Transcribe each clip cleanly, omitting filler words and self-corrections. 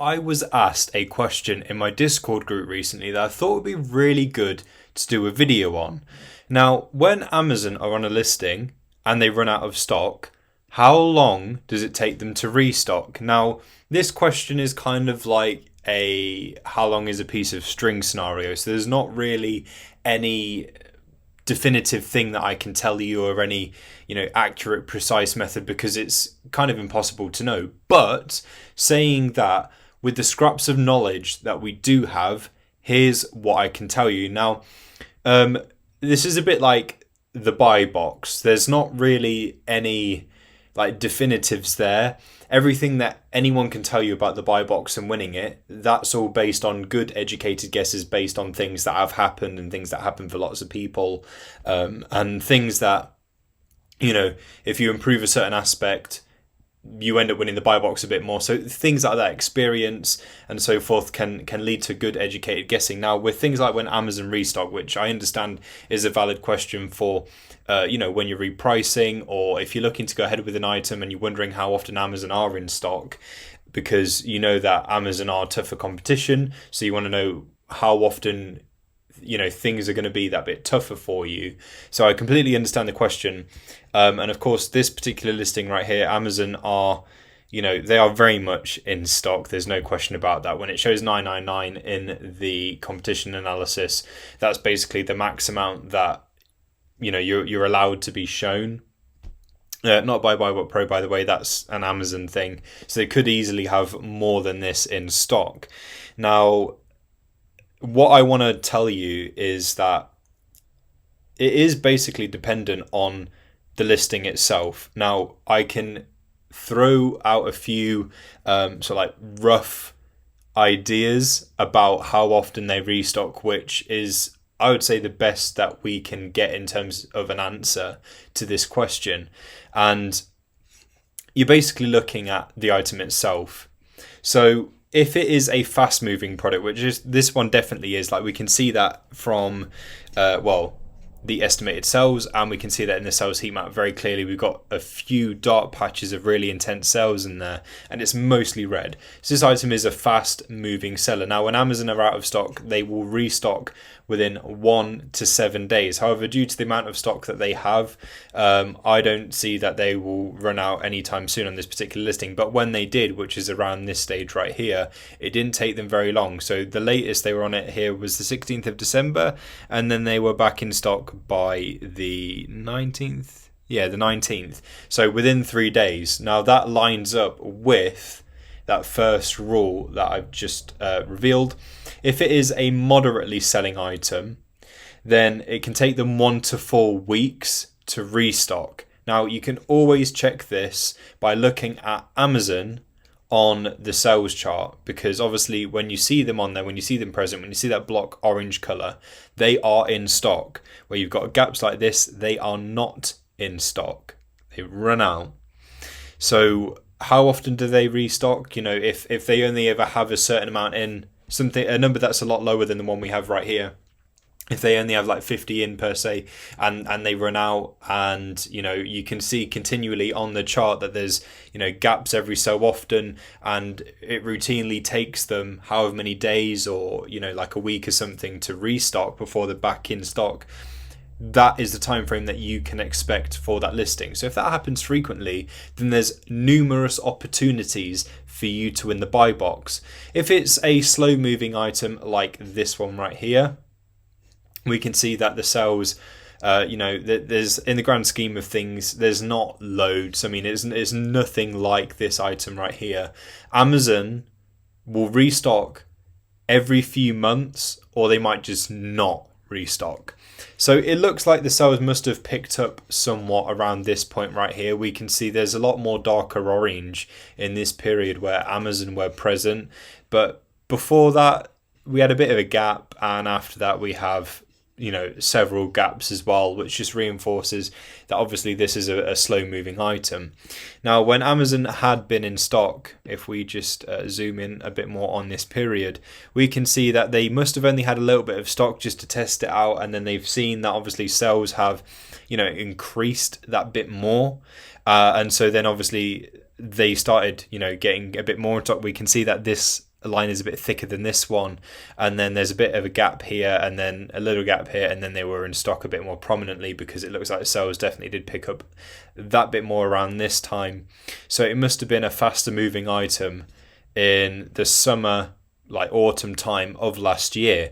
I was asked a question in my Discord group recently that I thought would be really good to do a video on. Now, when Amazon are on a listing and they run out of stock, how long does it take them to restock? Now, this question is kind of like a how long is a piece of string scenario. So there's not really any definitive thing that I can tell you, or any, accurate, precise method, because it's kind of impossible to know. But saying that, with the scraps of knowledge that we do have, here's what I can tell you. Now, this is a bit like the buy box. There's not really any definitives there. Everything that anyone can tell you about the buy box and winning it, that's all based on good educated guesses, based on things that have happened and things that happen for lots of people, and things that, if you improve a certain aspect, you end up winning the buy box a bit more. So things like that, experience and so forth, can lead to good educated guessing. Now, with things like when Amazon restock, which I understand is a valid question for when you're repricing, or if you're looking to go ahead with an item and you're wondering how often Amazon are in stock, because you know that Amazon are tougher competition, so you want to know how often things are going to be that bit tougher for you. So I completely understand the question, and of course this particular listing right here, Amazon are, they are very much in stock. There's no question about that. When it shows 999 in the competition analysis, that's basically the max amount that you're allowed to be shown. Not by BuyBotPro, by the way, that's an Amazon thing. So they could easily have more than this in stock. Now, what I want to tell you is that it is basically dependent on the listing itself. Now, I can throw out a few rough ideas about how often they restock, which is, I would say, the best that we can get in terms of an answer to this question. And you're basically looking at the item itself. So if it is a fast moving product, which is this one definitely is, we can see that from the estimated sales, and we can see that in the sales heat map very clearly. We've got a few dark patches of really intense sales in there, and it's mostly red. So this item is a fast moving seller. Now, when Amazon are out of stock, they will restock within 1 to 7 days. However, due to the amount of stock that they have, I don't see that they will run out anytime soon on this particular listing. But when they did, which is around this stage right here, it didn't take them very long. So the latest they were on it here was the 16th of December, and then they were back in stock by the 19th. Yeah, the 19th. So within 3 days. Now that lines up with that first rule that I've just revealed. If it is a moderately selling item, then it can take them 1 to 4 weeks to restock. Now, you can always check this by looking at Amazon on the sales chart, because obviously when you see them on there, when you see them present, when you see that block orange color, they are in stock. Where you've got gaps like this, they are not in stock. They run out. So how often do they restock? If they only ever have a certain amount in, a number that's a lot lower than the one we have right here. If they only have 50 in per se, and they run out, and you can see continually on the chart that there's gaps every so often, and it routinely takes them however many days, or a week or something, to restock before they're back in stock. That is the time frame that you can expect for that listing. So if that happens frequently, then there's numerous opportunities for you to win the buy box. If it's a slow moving item like this one right here, we can see that the sales, there's, in the grand scheme of things, there's not loads. I mean, it's nothing like this item right here. Amazon will restock every few months, or they might just not restock. So it looks like the sales must have picked up somewhat around this point right here. We can see there's a lot more darker orange in this period where Amazon were present. But before that, we had a bit of a gap, and after that we have several gaps as well, which just reinforces that obviously this is a slow moving item. Now, when Amazon had been in stock, if we just zoom in a bit more on this period, we can see that they must have only had a little bit of stock just to test it out, and then they've seen that obviously sales have increased that bit more, and so then obviously they started getting a bit more in stock. We can see that this line is a bit thicker than this one, and then there's a bit of a gap here and then a little gap here, and then they were in stock a bit more prominently because it looks like the sales definitely did pick up that bit more around this time. So it must have been a faster moving item in the summer, like autumn time of last year.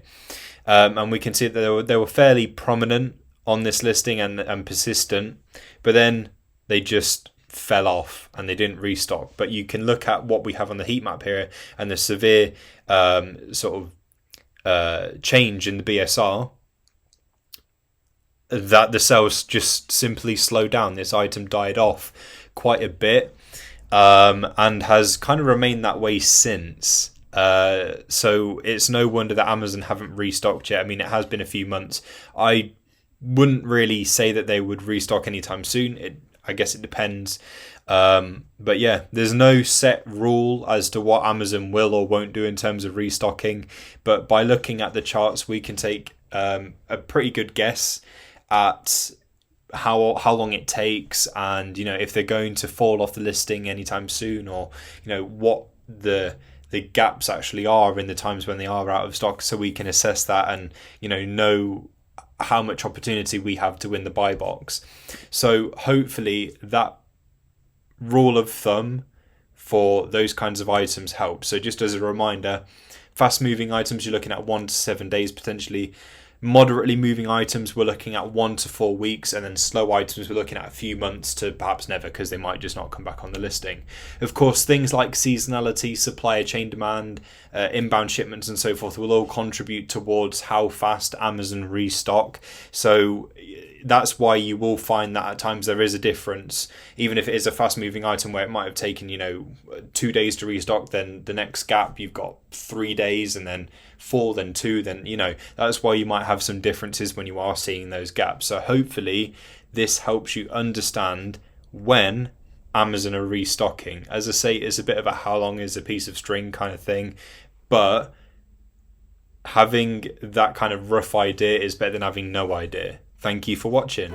And we can see that they were fairly prominent on this listing and persistent, but then they just fell off and they didn't restock. But you can look at what we have on the heat map here and the severe change in the BSR, that the sales just simply slowed down. This item died off quite a bit, and has kind of remained that way since. So it's no wonder that Amazon haven't restocked yet. I mean, it has been a few months. I wouldn't really say that they would restock anytime soon. I guess it depends. But yeah, there's no set rule as to what Amazon will or won't do in terms of restocking. But by looking at the charts, we can take a pretty good guess at how long it takes, and if they're going to fall off the listing anytime soon, or what the gaps actually are in the times when they are out of stock, so we can assess that and know how much opportunity we have to win the buy box. So hopefully that rule of thumb for those kinds of items helps. So just as a reminder, fast moving items, you're looking at 1 to 7 days potentially. Moderately moving items, we're looking at 1 to 4 weeks, and then slow items, we're looking at a few months to perhaps never, because they might just not come back on the listing. Of course, things like seasonality, supplier chain demand, inbound shipments and so forth will all contribute towards how fast Amazon restock. So that's why you will find that at times there is a difference, even if it is a fast moving item where it might have taken 2 days to restock, then the next gap you've got 3 days, and then 4, then 2, then that's why you might have some differences when you are seeing those gaps. So hopefully this helps you understand when Amazon are restocking. As I say, it's a bit of a how long is a piece of string kind of thing, but having that kind of rough idea is better than having no idea. Thank you for watching.